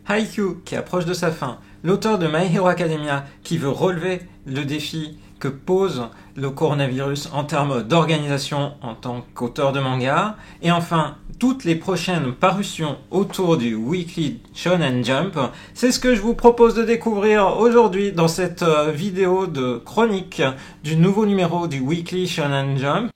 Haikyuu qui approche de sa fin, l'auteur de My Hero Academia qui veut relever le défi que pose le coronavirus en termes d'organisation en tant qu'auteur de manga, et enfin toutes les prochaines parutions autour du Weekly Shonen Jump, c'est ce que je vous propose de découvrir aujourd'hui dans cette vidéo de chronique du nouveau numéro du Weekly Shonen Jump.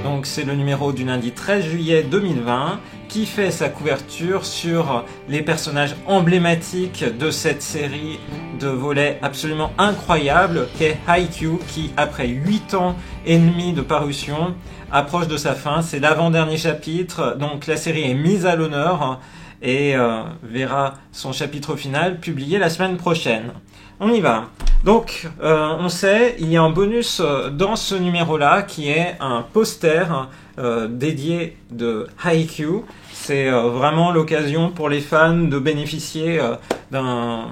Donc c'est le numéro du lundi 13 juillet 2020 qui fait sa couverture sur les personnages emblématiques de cette série de volets absolument incroyable qu'est Haikyuu, qui après 8 ans et demi de parution approche de sa fin. C'est l'avant-dernier chapitre, donc la série est mise à l'honneur et verra son chapitre final publié la semaine prochaine. On y va. Donc, on sait, il y a un bonus dans ce numéro-là qui est un poster dédié de Haikyuu. C'est vraiment l'occasion pour les fans de bénéficier d'un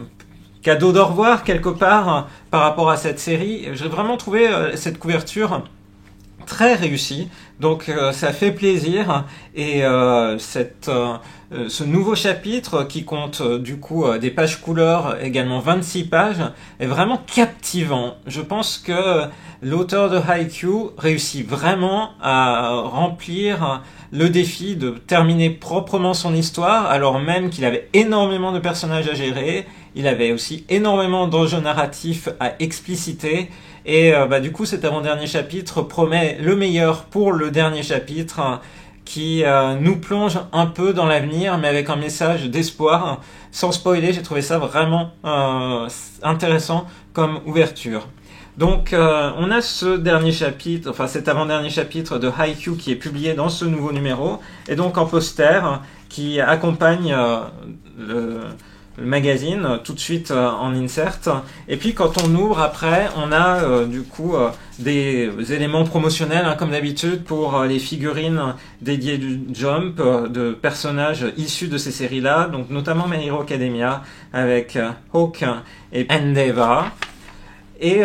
cadeau d'au revoir quelque part par rapport à cette série. J'ai vraiment trouvé cette couverture très réussie, donc ça fait plaisir, et ce nouveau chapitre qui compte du coup des pages couleurs, également 26 pages, est vraiment captivant. Je pense que l'auteur de Haikyuu réussit vraiment à remplir le défi de terminer proprement son histoire, alors même qu'il avait énormément de personnages à gérer, il avait aussi énormément d'enjeux narratifs à expliciter, et du coup cet avant-dernier chapitre promet le meilleur pour le dernier chapitre, qui nous plonge un peu dans l'avenir, mais avec un message d'espoir. Sans spoiler, j'ai trouvé ça vraiment intéressant comme ouverture. Donc on a ce dernier chapitre, enfin cet avant-dernier chapitre de Haikyuu qui est publié dans ce nouveau numéro, et donc en poster qui accompagne le magazine tout de suite en insert. Et puis quand on ouvre après, on a du coup des éléments promotionnels comme d'habitude pour les figurines dédiées du Jump de personnages issus de ces séries-là, donc notamment My Hero Academia avec Hawk et Endeavor. Et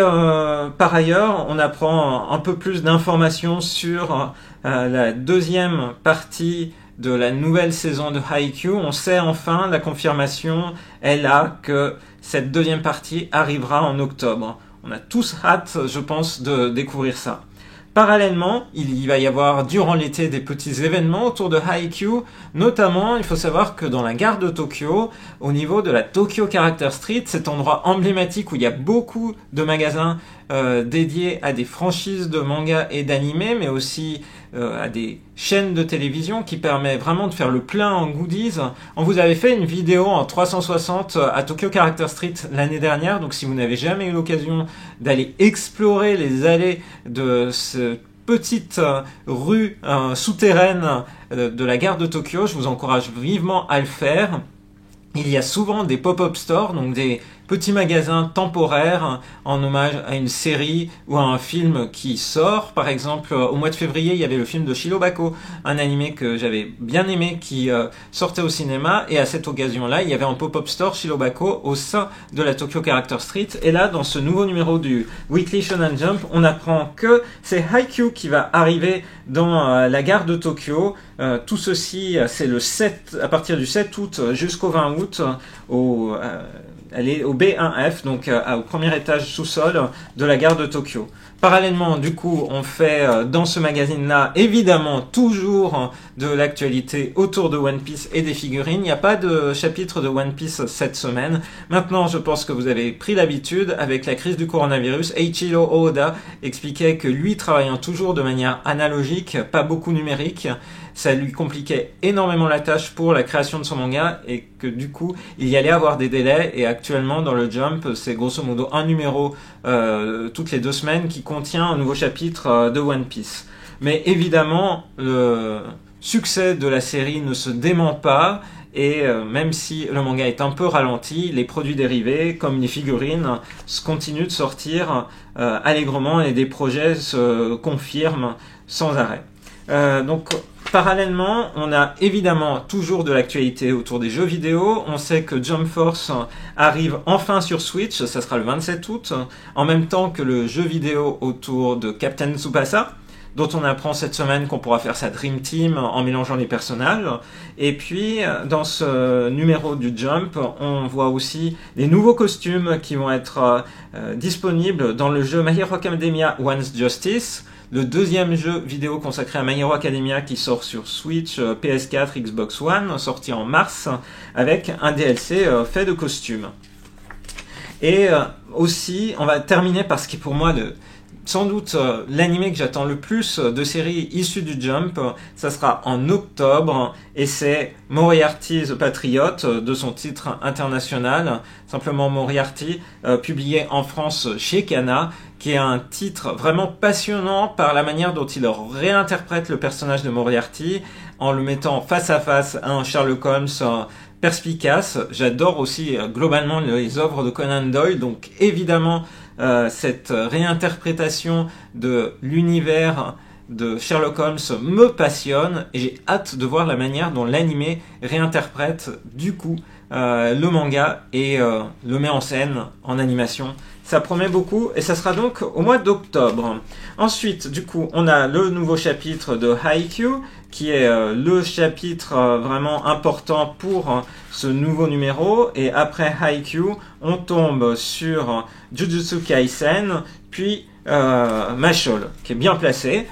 par ailleurs, on apprend un peu plus d'informations sur la deuxième partie de la nouvelle saison de Haikyuu. On sait enfin, la confirmation est là, que cette deuxième partie arrivera en octobre. On a tous hâte, je pense, de découvrir ça. Parallèlement, il va y avoir durant l'été des petits événements autour de Haikyuu. Notamment, il faut savoir que dans la gare de Tokyo, au niveau de la Tokyo Character Street, cet endroit emblématique où il y a beaucoup de magasins dédiés à des franchises de manga et d'anime, mais aussi à des chaînes de télévision, qui permet vraiment de faire le plein en goodies. On vous avait fait une vidéo en 360 à Tokyo Character Street l'année dernière, donc si vous n'avez jamais eu l'occasion d'aller explorer les allées de cette petite rue souterraine de la gare de Tokyo, je vous encourage vivement à le faire. Il y a souvent des pop-up stores, donc des petits magasins temporaires en hommage à une série ou à un film qui sort. Par exemple, au mois de février, il y avait le film de Shirobako, un animé que j'avais bien aimé qui sortait au cinéma, et à cette occasion-là, il y avait un pop-up store Shirobako au sein de la Tokyo Character Street. Et là, dans ce nouveau numéro du Weekly Shonen Jump, on apprend que c'est Haikyuu qui va arriver dans la gare de Tokyo. Tout ceci, c'est à partir du 7 août jusqu'au 20 août elle est au B1F, donc au premier étage sous-sol de la gare de Tokyo. Parallèlement, du coup, on fait dans ce magazine-là, évidemment, toujours de l'actualité autour de One Piece et des figurines. Il n'y a pas de chapitre de One Piece cette semaine. Maintenant, je pense que vous avez pris l'habitude, avec la crise du coronavirus. Eiichiro Oda expliquait que lui, travaillant toujours de manière analogique, pas beaucoup numérique, ça lui compliquait énormément la tâche pour la création de son manga, et que du coup, il y allait avoir des délais. Et actuellement, dans le Jump, c'est grosso modo un numéro toutes les 2 semaines qui contient un nouveau chapitre de One Piece. Mais évidemment, le succès de la série ne se dément pas, et même si le manga est un peu ralenti, les produits dérivés, comme les figurines, continuent de sortir allègrement, et des projets se confirment sans arrêt. Donc, parallèlement, on a évidemment toujours de l'actualité autour des jeux vidéo. On sait que Jump Force arrive enfin sur Switch, ça sera le 27 août, en même temps que le jeu vidéo autour de Captain Tsubasa. dont on apprend cette semaine qu'on pourra faire sa Dream Team en mélangeant les personnages. Et puis, dans ce numéro du Jump, on voit aussi les nouveaux costumes qui vont être disponibles dans le jeu My Hero Academia One's Justice, le deuxième jeu vidéo consacré à My Hero Academia qui sort sur Switch, PS4, Xbox One, sorti en mars, avec un DLC fait de costumes. Et aussi, on va terminer par ce qui est pour moi sans doute l'anime que j'attends le plus de séries issues du Jump. Ça sera en octobre, et c'est Moriarty the Patriot, de son titre international, simplement Moriarty, publié en France chez Kana, qui est un titre vraiment passionnant par la manière dont il réinterprète le personnage de Moriarty, en le mettant face à face à un Sherlock Holmes perspicace. J'adore aussi globalement les œuvres de Conan Doyle, donc évidemment cette réinterprétation de l'univers de Sherlock Holmes me passionne, et j'ai hâte de voir la manière dont l'anime réinterprète du coup le manga et le met en scène en animation. Ça promet beaucoup, et ça sera donc au mois d'octobre. Ensuite, du coup, on a le nouveau chapitre de Haikyuu, qui est le chapitre vraiment important pour ce nouveau numéro. Et après Haikyuu, on tombe sur Jujutsu Kaisen, puis Mashle, qui est bien placé.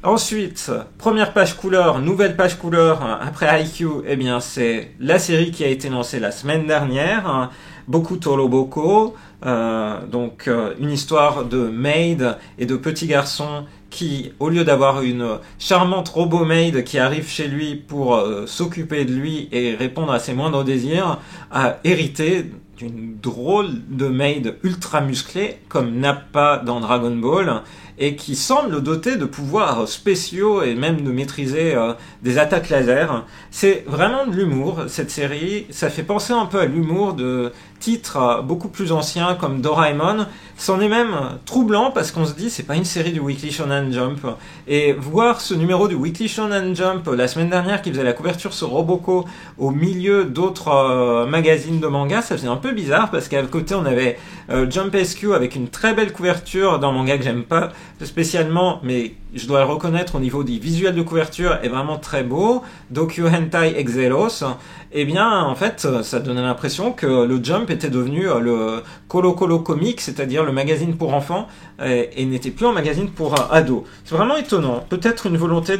Ensuite, première page couleur, nouvelle page couleur après Haikyuu, eh bien c'est la série qui a été lancée la semaine dernière, Bokuto no Boko, donc une histoire de maid et de petit garçon qui, au lieu d'avoir une charmante robot maid qui arrive chez lui pour s'occuper de lui et répondre à ses moindres désirs, a hérité d'une drôle de maid ultra musclée comme Nappa dans Dragon Ball, et qui semble dotée de pouvoirs spéciaux et même de maîtriser des attaques laser. C'est vraiment de l'humour, cette série. Ça fait penser un peu à l'humour de titres beaucoup plus anciens comme Doraemon. C'en est même troublant parce qu'on se dit c'est pas une série du Weekly Shonen Jump. Et voir ce numéro du Weekly Shonen Jump la semaine dernière qui faisait la couverture sur Roboko au milieu d'autres magazines de manga, ça faisait un peu bizarre parce qu'à côté on avait Jump SQ avec une très belle couverture d'un manga que j'aime pas spécialement, mais je dois le reconnaître au niveau des visuels de couverture est vraiment très beau, Doku Hentai Exelos. Eh bien en fait ça donnait l'impression que le Jump était devenu le Colo Colo Comics, c'est-à-dire le magazine pour enfants, et n'était plus un magazine pour ados. C'est vraiment étonnant, peut-être une volonté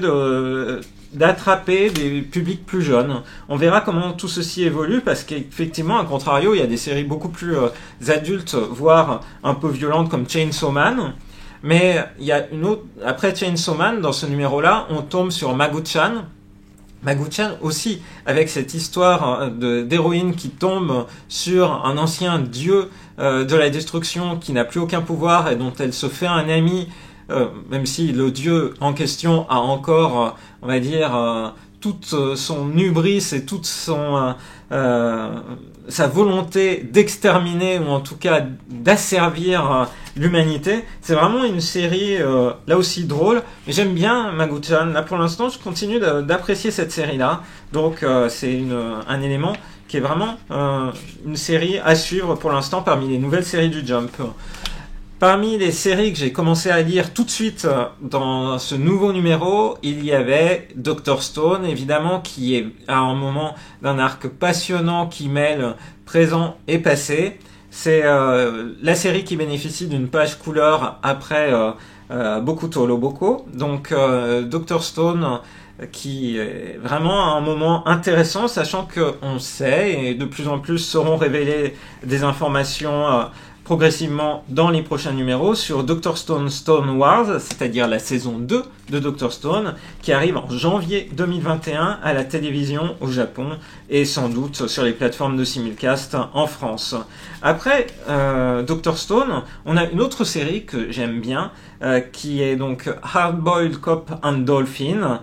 d'attraper des publics plus jeunes. On verra comment tout ceci évolue, parce qu'effectivement, à contrario, il y a des séries beaucoup plus adultes, voire un peu violentes comme Chainsaw Man. Mais il y a une autre, après Chainsaw Man, dans ce numéro-là, on tombe sur Magu-chan. Magu-chan aussi, avec cette histoire d'héroïne qui tombe sur un ancien dieu de la destruction qui n'a plus aucun pouvoir et dont elle se fait un ami, même si le dieu en question a encore, on va dire, toute son hubris et toute sa volonté d'exterminer, ou en tout cas d'asservir l'humanité. C'est vraiment une série là aussi drôle, mais j'aime bien Magu-chan. Là pour l'instant je continue d'apprécier cette série là, donc c'est un élément qui est vraiment une série à suivre pour l'instant parmi les nouvelles séries du Jump. Parmi les séries que j'ai commencé à lire tout de suite dans ce nouveau numéro, il y avait Dr. Stone, évidemment, qui est à un moment d'un arc passionnant qui mêle présent et passé. C'est la série qui bénéficie d'une page couleur après Bokuto no Boko. Donc Dr. Stone qui est vraiment à un moment intéressant, sachant qu'on sait, et de plus en plus seront révélées des informations progressivement dans les prochains numéros sur Dr. Stone Stone Wars, c'est-à-dire la saison 2 de Dr. Stone, qui arrive en janvier 2021 à la télévision au Japon et sans doute sur les plateformes de simulcast en France. Après Dr. Stone, on a une autre série que j'aime bien, qui est donc Hard Boiled Cop and Dolphin.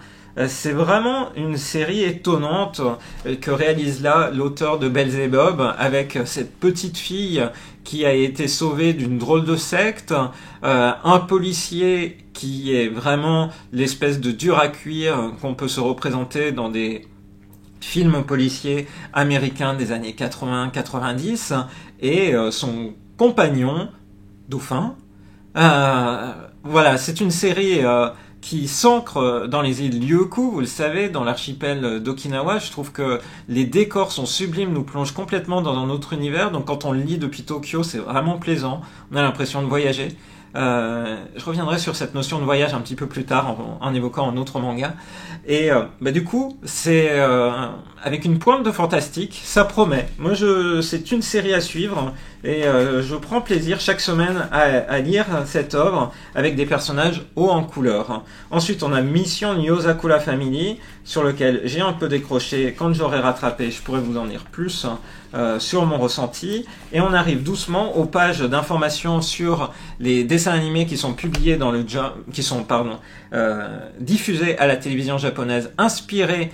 C'est vraiment une série étonnante que réalise là l'auteur de Belzebub, avec cette petite fille qui a été sauvée d'une drôle de secte, un policier qui est vraiment l'espèce de dur à cuire qu'on peut se représenter dans des films policiers américains des années 80-90, et son compagnon, Dauphin. Voilà, c'est une série qui s'ancre dans les îles Ryukyu, vous le savez, dans l'archipel d'Okinawa. Je trouve que les décors sont sublimes, nous plongent complètement dans un autre univers. Donc quand on le lit depuis Tokyo, c'est vraiment plaisant. On a l'impression de voyager. Je reviendrai sur cette notion de voyage un petit peu plus tard en évoquant un autre manga. Et du coup, c'est avec une pointe de fantastique, ça promet. Moi, c'est une série à suivre et je prends plaisir chaque semaine à lire cette œuvre avec des personnages hauts en couleur. Ensuite, on a Mission Yozakura Family, sur lequel j'ai un peu décroché. Quand j'aurai rattrapé, je pourrai vous en dire plus sur mon ressenti. Et on arrive doucement aux pages d'informations sur les dessins animés qui sont publiés dans le qui sont diffusés à la télévision japonaise, inspirés,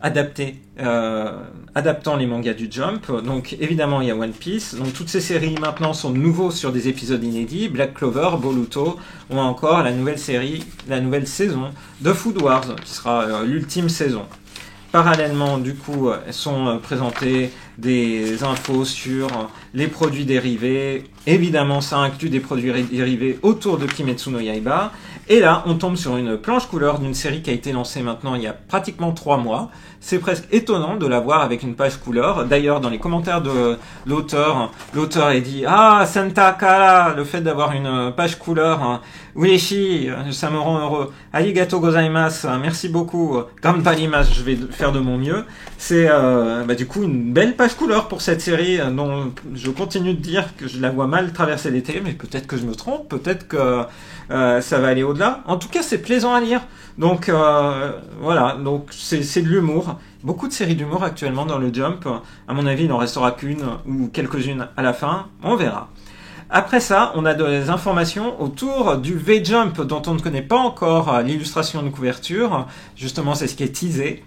adaptant les mangas du Jump. Donc évidemment il y a One Piece. Donc toutes ces séries maintenant sont de nouveau sur des épisodes inédits, Black Clover, Boruto, ou encore la nouvelle saison de Food Wars, qui sera l'ultime saison. Parallèlement, du coup, sont présentées des infos sur les produits dérivés. Évidemment, ça inclut des produits dérivés autour de Kimetsu no Yaiba. Et là, on tombe sur une planche couleur d'une série qui a été lancée maintenant il y a pratiquement 3 mois. C'est presque étonnant de la voir avec une page couleur. D'ailleurs, dans les commentaires de l'auteur est dit « Ah, Santa Kara, le fait d'avoir une page couleur, ureshi, ça me rend heureux. Arigato gozaimasu, merci beaucoup. Ganbarimasu, je vais faire de mon mieux. » C'est du coup une belle page couleur pour cette série dont je continue de dire que je la vois mal traverser l'été, mais peut-être que je me trompe, peut-être que ça va aller au-delà. En tout cas, c'est plaisant à lire. Donc voilà, donc c'est de l'humour. Beaucoup de séries d'humour actuellement dans le Jump. À mon avis, il n'en restera qu'une ou quelques-unes à la fin. On verra. Après ça, on a des informations autour du V-Jump dont on ne connaît pas encore l'illustration de couverture. Justement, c'est ce qui est teasé.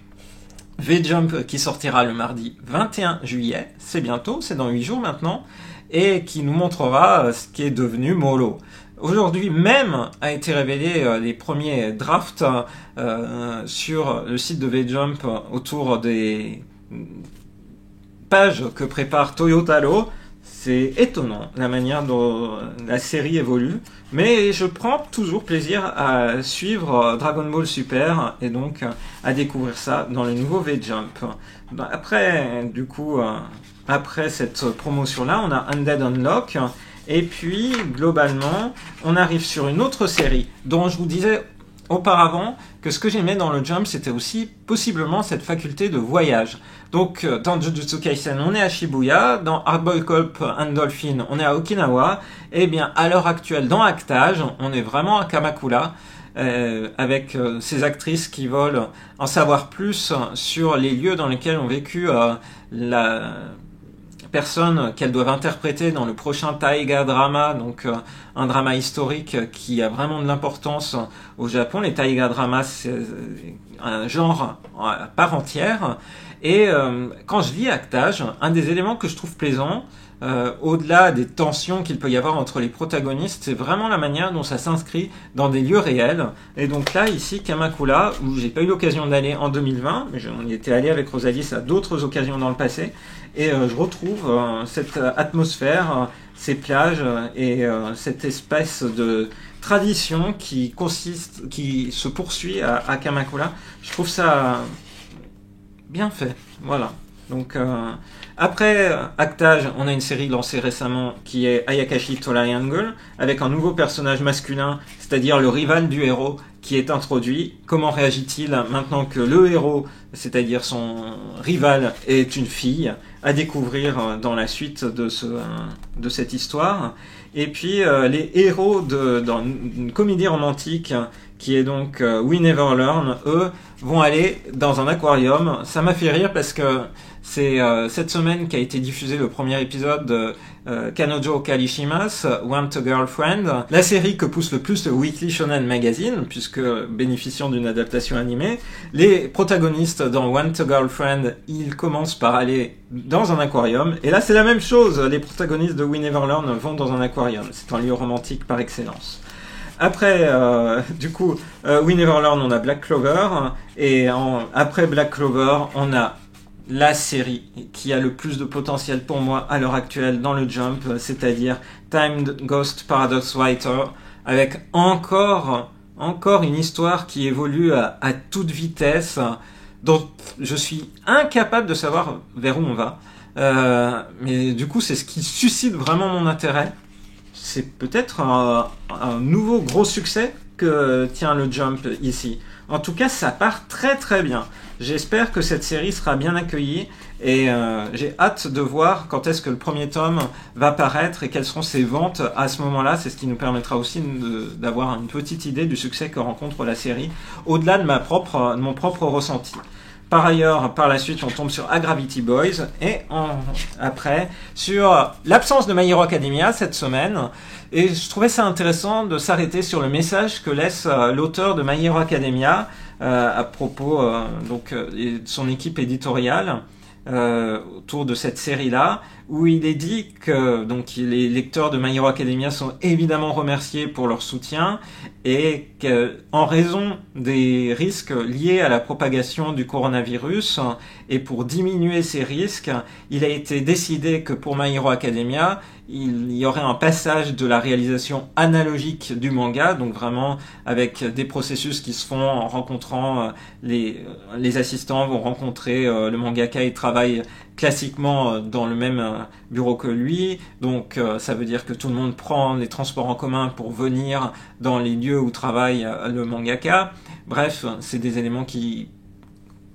V-Jump qui sortira le mardi 21 juillet. C'est bientôt, c'est dans 8 jours maintenant. Et qui nous montrera ce qui est devenu Molo. Aujourd'hui même a été révélé les premiers drafts sur le site de V-Jump autour des pages que prépare Toyotaro. C'est étonnant la manière dont la série évolue, mais je prends toujours plaisir à suivre Dragon Ball Super et donc à découvrir ça dans le nouveau V-Jump. Après, du coup, après cette promotion-là, on a Undead Unlock. Et puis, globalement, on arrive sur une autre série dont je vous disais auparavant que ce que j'aimais dans le Jump, c'était aussi possiblement cette faculté de voyage. Donc, dans Jujutsu Kaisen, on est à Shibuya, dans Hardboiled Cop and Dolphin, on est à Okinawa, et bien, à l'heure actuelle, dans Actage, on est vraiment à Kamakura, avec ces actrices qui veulent en savoir plus sur les lieux dans lesquels ont vécu la personnes qu'elles doivent interpréter dans le prochain Taiga drama, donc un drama historique qui a vraiment de l'importance au Japon. Les Taiga dramas, c'est un genre à part entière. Et quand je lis Actage, un des éléments que je trouve plaisant, au-delà des tensions qu'il peut y avoir entre les protagonistes, c'est vraiment la manière dont ça s'inscrit dans des lieux réels. Et donc là, ici, Kamakura, où j'ai pas eu l'occasion d'aller en 2020, mais j'en y étais allé avec Rosalie à d'autres occasions dans le passé, et je retrouve cette atmosphère, ces plages et cette espèce de tradition qui se poursuit à Kamakura. Je trouve ça bien fait, voilà. Donc après Actage, on a une série lancée récemment qui est Ayakashi Triangle, avec un nouveau personnage masculin, c'est-à-dire le rival du héros qui est introduit. Comment réagit-il maintenant que le héros, c'est-à-dire son rival, est une fille, à découvrir dans la suite de cette histoire. Et puis les héros dans une comédie romantique qui est donc We Never Learn, eux vont aller dans un aquarium. Ça m'a fait rire parce que c'est cette semaine qu'a été diffusé le premier épisode de Kanojo Karishima's Want a Girlfriend, la série que pousse le plus le Weekly Shonen Magazine, puisque bénéficiant d'une adaptation animée. Les protagonistes dans Want a Girlfriend, ils commencent par aller dans un aquarium, et là c'est la même chose, les protagonistes de We Never Learn vont dans un aquarium, c'est un lieu romantique par excellence. Après, du coup, We Never Learn, on a Black Clover, et après Black Clover, on a la série qui a le plus de potentiel pour moi à l'heure actuelle dans le Jump, c'est-à-dire Time Ghost Paradox Writer, avec encore encore une histoire qui évolue à toute vitesse, dont je suis incapable de savoir vers où on va. Mais du coup, c'est ce qui suscite vraiment mon intérêt. C'est peut-être un nouveau gros succès que tient le Jump ici. En tout cas, ça part très très bien. J'espère que cette série sera bien accueillie et j'ai hâte de voir quand est-ce que le premier tome va paraître et quelles seront ses ventes à ce moment-là. C'est ce qui nous permettra aussi d'avoir une petite idée du succès que rencontre la série, au-delà de mon propre ressenti. Par ailleurs, par la suite, on tombe sur A Gravity Boys et après sur l'absence de My Hero Academia cette semaine. Et je trouvais ça intéressant de s'arrêter sur le message que laisse l'auteur de My Hero Academia à propos de son équipe éditoriale autour de cette série-là, où il est dit que les lecteurs de My Hero Academia sont évidemment remerciés pour leur soutien et qu'en raison des risques liés à la propagation du coronavirus et pour diminuer ces risques, il a été décidé que pour My Hero Academia, il y aurait un passage de la réalisation analogique du manga, donc vraiment avec des processus qui se font en rencontrant les assistants vont rencontrer le mangaka et travaillent classiquement dans le même bureau que lui, donc ça veut dire que tout le monde prend les transports en commun pour venir dans les lieux où travaille le mangaka. Bref, c'est des éléments qui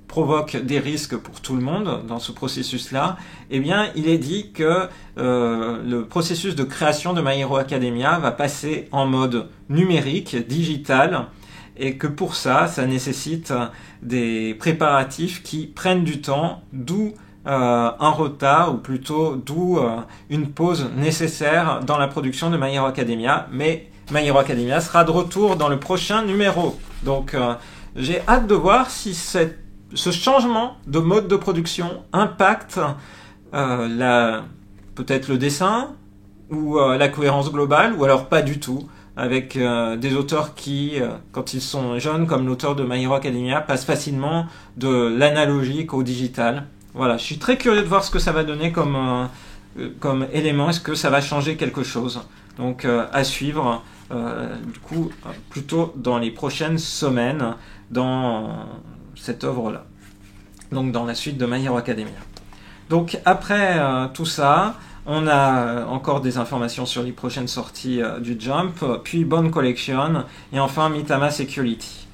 provoquent des risques pour tout le monde dans ce processus-là. Eh bien, il est dit que le processus de création de My Hero Academia va passer en mode numérique, digital, et que pour ça nécessite des préparatifs qui prennent du temps, d'où un retard, ou plutôt d'où une pause nécessaire dans la production de My Hero Academia. Mais My Hero Academia sera de retour dans le prochain numéro. Donc j'ai hâte de voir si ce changement de mode de production impacte peut-être le dessin ou la cohérence globale, ou alors pas du tout, avec des auteurs qui, quand ils sont jeunes, comme l'auteur de My Hero Academia, passent facilement de l'analogique au digital. Voilà, je suis très curieux de voir ce que ça va donner comme élément. Est-ce que ça va changer quelque chose? Donc à suivre, du coup, plutôt dans les prochaines semaines, dans cette œuvre-là. Donc dans la suite de My Hero Academia. Donc après tout ça, on a encore des informations sur les prochaines sorties du Jump, puis Bone Collection, et enfin Mitama Security.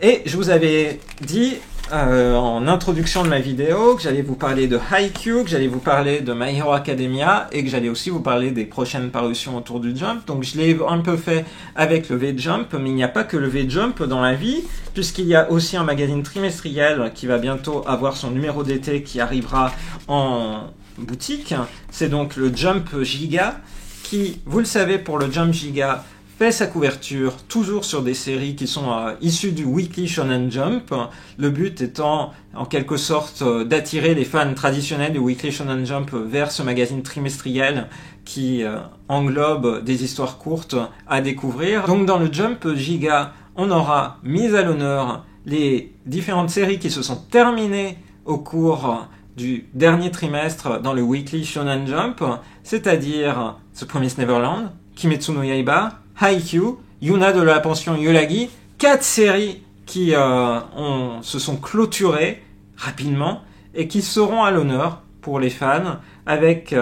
Et je vous avais dit en introduction de ma vidéo que j'allais vous parler de Haikyuu, que j'allais vous parler de My Hero Academia et que j'allais aussi vous parler des prochaines parutions autour du Jump. Donc je l'ai un peu fait avec le V-Jump, mais il n'y a pas que le V-Jump dans la vie, puisqu'il y a aussi un magazine trimestriel qui va bientôt avoir son numéro d'été qui arrivera en boutique. C'est donc le Jump Giga qui, vous le savez, pour le Jump Giga, fait sa couverture toujours sur des séries qui sont issues du Weekly Shonen Jump, le but étant en quelque sorte d'attirer les fans traditionnels du Weekly Shonen Jump vers ce magazine trimestriel qui englobe des histoires courtes à découvrir. Donc dans le Jump Giga, on aura mis à l'honneur les différentes séries qui se sont terminées au cours du dernier trimestre dans le Weekly Shonen Jump, c'est-à-dire The Promised Neverland, Kimetsu no Yaiba, Haikyuu, Yuna de la pension Yolagi, 4 séries qui se sont clôturées rapidement et qui seront à l'honneur pour les fans avec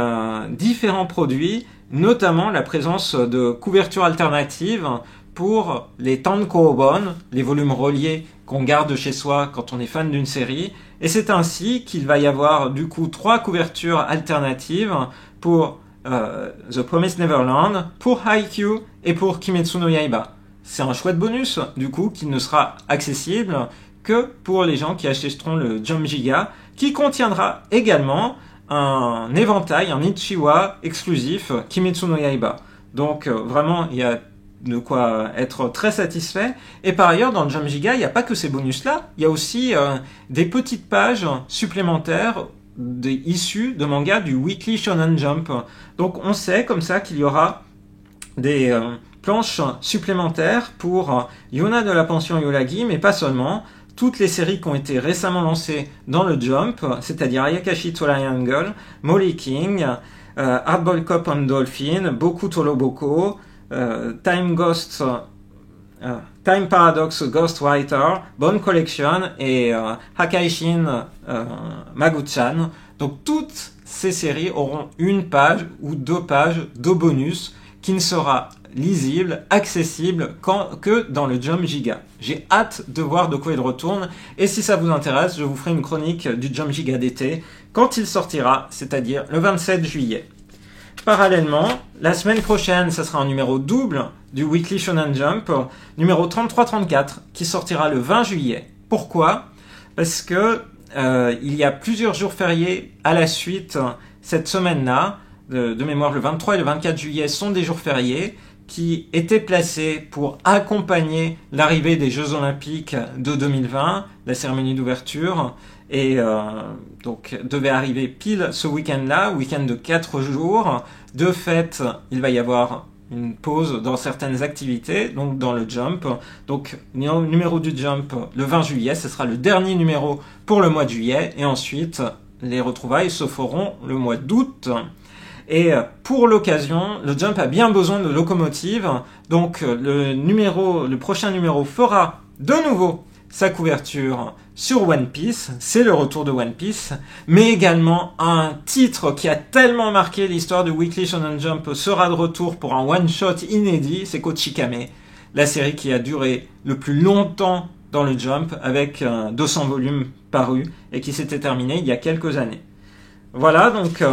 différents produits, notamment la présence de couvertures alternatives pour les tankōbon, les volumes reliés qu'on garde chez soi quand on est fan d'une série. Et c'est ainsi qu'il va y avoir du coup 3 couvertures alternatives pour The Promised Neverland, pour Haikyuu et pour Kimetsu no Yaiba. C'est un chouette bonus, du coup, qui ne sera accessible que pour les gens qui achèteront le Jump Giga, qui contiendra également un éventail, un Ichiwa exclusif Kimetsu no Yaiba. Donc vraiment, il y a de quoi être très satisfait. Et par ailleurs, dans le Jump Giga, il n'y a pas que ces bonus-là, il y a aussi des petites pages supplémentaires issues de mangas du Weekly Shonen Jump. Donc on sait comme ça qu'il y aura des planches supplémentaires pour Yuna de la pension Yolagi, mais pas seulement. Toutes les séries qui ont été récemment lancées dans le Jump, c'est-à-dire Ayakashi Triangle, Molly King, Hardball Cop and Dolphin, Boku Toro Boko, Time Ghost Time Paradox Ghostwriter, Bone Collection et Hakaishin Magu-chan. Donc toutes ces séries auront une page ou 2 pages de bonus qui ne sera lisible, accessible que dans le Jump Giga. J'ai hâte de voir de quoi il retourne, et si ça vous intéresse, je vous ferai une chronique du Jump Giga d'été quand il sortira, c'est-à-dire le 27 juillet. Parallèlement, la semaine prochaine, ça sera un numéro double du Weekly Shonen Jump, numéro 33-34, qui sortira le 20 juillet. Pourquoi ? Parce que il y a plusieurs jours fériés à la suite cette semaine-là. De mémoire, le 23 et le 24 juillet sont des jours fériés qui étaient placés pour accompagner l'arrivée des Jeux Olympiques de 2020, la cérémonie d'ouverture, et donc devait arriver pile ce week-end-là, week-end de 4 jours. De fait, il va y avoir une pause dans certaines activités, donc dans le Jump. Donc, numéro du Jump le 20 juillet, ce sera le dernier numéro pour le mois de juillet, et ensuite, les retrouvailles se feront le mois d'août. Et pour l'occasion, le Jump a bien besoin de locomotives, donc le prochain numéro fera de nouveau sa couverture sur One Piece, c'est le retour de One Piece, mais également un titre qui a tellement marqué l'histoire du Weekly Shonen Jump sera de retour pour un one-shot inédit, c'est Kochikame, la série qui a duré le plus longtemps dans le Jump, avec 200 volumes parus, et qui s'était terminée il y a quelques années. Voilà, donc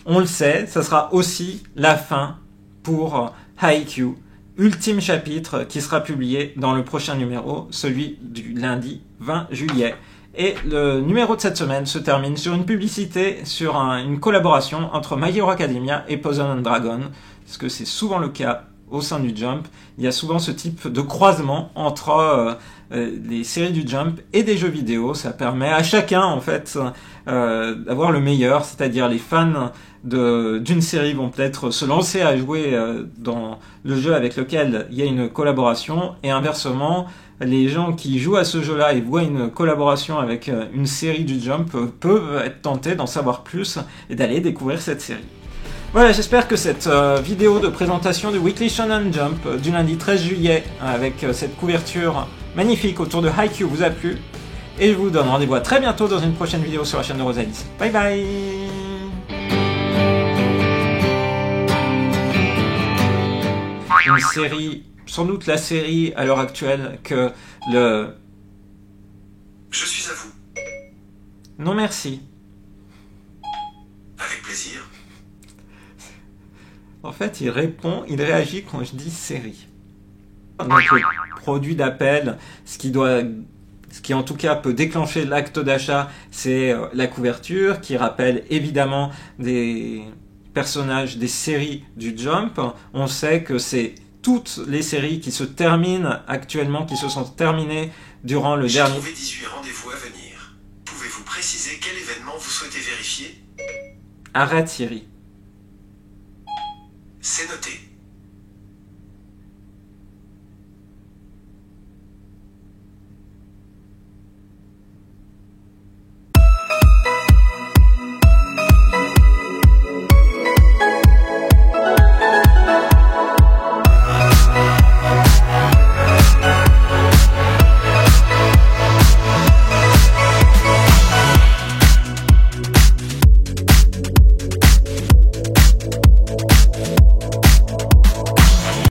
on le sait, ça sera aussi la fin pour Haikyuu, ultime chapitre qui sera publié dans le prochain numéro, celui du lundi 20 juillet. Et le numéro de cette semaine se termine sur une publicité, sur une collaboration entre My Hero Academia et Puzzle & Dragon, parce que c'est souvent le cas au sein du Jump. Il y a souvent ce type de croisement entre les séries du Jump et des jeux vidéo. Ça permet à chacun, en fait, d'avoir le meilleur, c'est-à-dire les fans d'une série vont peut-être se lancer à jouer dans le jeu avec lequel il y a une collaboration, et inversement, les gens qui jouent à ce jeu-là et voient une collaboration avec une série du Jump peuvent être tentés d'en savoir plus et d'aller découvrir cette série. Voilà, j'espère que cette vidéo de présentation du Weekly Shonen Jump du lundi 13 juillet avec cette couverture magnifique autour de Haikyuu vous a plu, et je vous donne rendez-vous à très bientôt dans une prochaine vidéo sur la chaîne de Rosalis. Bye bye. Une série, sans doute la série à l'heure actuelle que le... Je suis à vous. Non merci. Avec plaisir. En fait, il réagit quand je dis série. Donc, le produit d'appel, ce qui en tout cas peut déclencher l'acte d'achat, c'est la couverture, qui rappelle évidemment des personnages des séries du Jump. On sait que c'est toutes les séries qui se terminent actuellement, qui se sont terminées durant le dernier... J'ai trouvé 18 rendez-vous à venir. Pouvez-vous préciser quel événement vous souhaitez vérifier ? Arrête Siri. C'est noté.